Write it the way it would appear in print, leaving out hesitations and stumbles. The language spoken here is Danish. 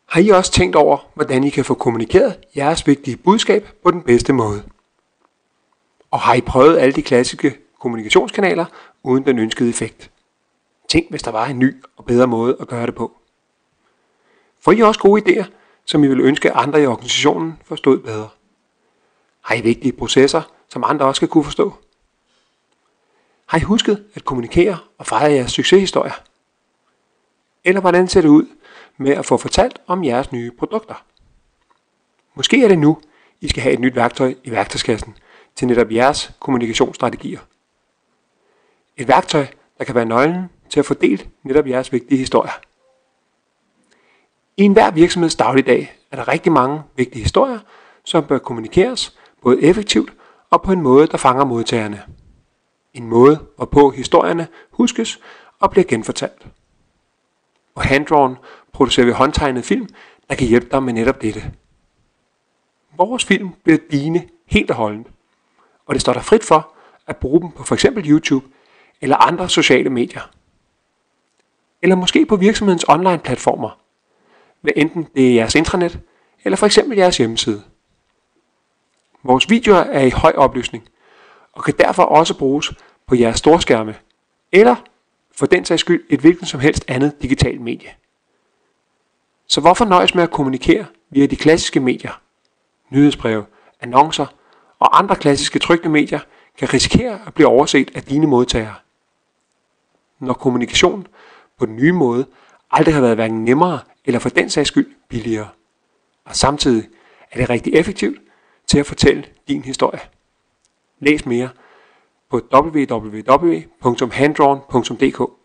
Har I også tænkt over, hvordan I kan få kommunikeret jeres vigtige budskab på den bedste måde? Og har I prøvet alle de klassiske kommunikationskanaler uden den ønskede effekt? Tænk, hvis der var en ny og bedre måde at gøre det på. Får I også gode idéer, som I vil ønske andre i organisationen forstod bedre? Har I vigtige processer, som andre også skal kunne forstå? Har I husket at kommunikere og fejre jeres succeshistorier? Eller hvordan ser det ud med at få fortalt om jeres nye produkter? Måske er det nu, I skal have et nyt værktøj i værktøjskassen til netop jeres kommunikationsstrategier. Et værktøj, der kan være nøglen til at få delt netop jeres vigtige historier. I enhver virksomheds dagligdag er der rigtig mange vigtige historier, som bør kommunikeres både effektivt og på en måde, der fanger modtagerne. En måde, hvorpå historierne huskes og bliver genfortalt. På Handdrawn producerer vi håndtegnede film, der kan hjælpe dig med netop dette. Vores film bliver dine helt og holdent, og det står dig frit for at bruge dem på f.eks. YouTube eller andre sociale medier. Eller måske på virksomhedens online platformer, hvad enten det er jeres intranet eller f.eks. jeres hjemmeside. Vores videoer er i høj opløsning og kan derfor også bruges på jeres storskærme eller for den sags skyld et hvilken som helst andet digitalt medie. Så hvorfor nøjes med at kommunikere via de klassiske medier? Nyhedsbreve, annoncer og andre klassiske trykte medier kan risikere at blive overset af dine modtagere. Når kommunikation på den nye måde aldrig har været hverken nemmere eller for den sags skyld billigere. Og samtidig er det rigtig effektivt til at fortælle din historie. Læs mere på www.handdrawn.dk.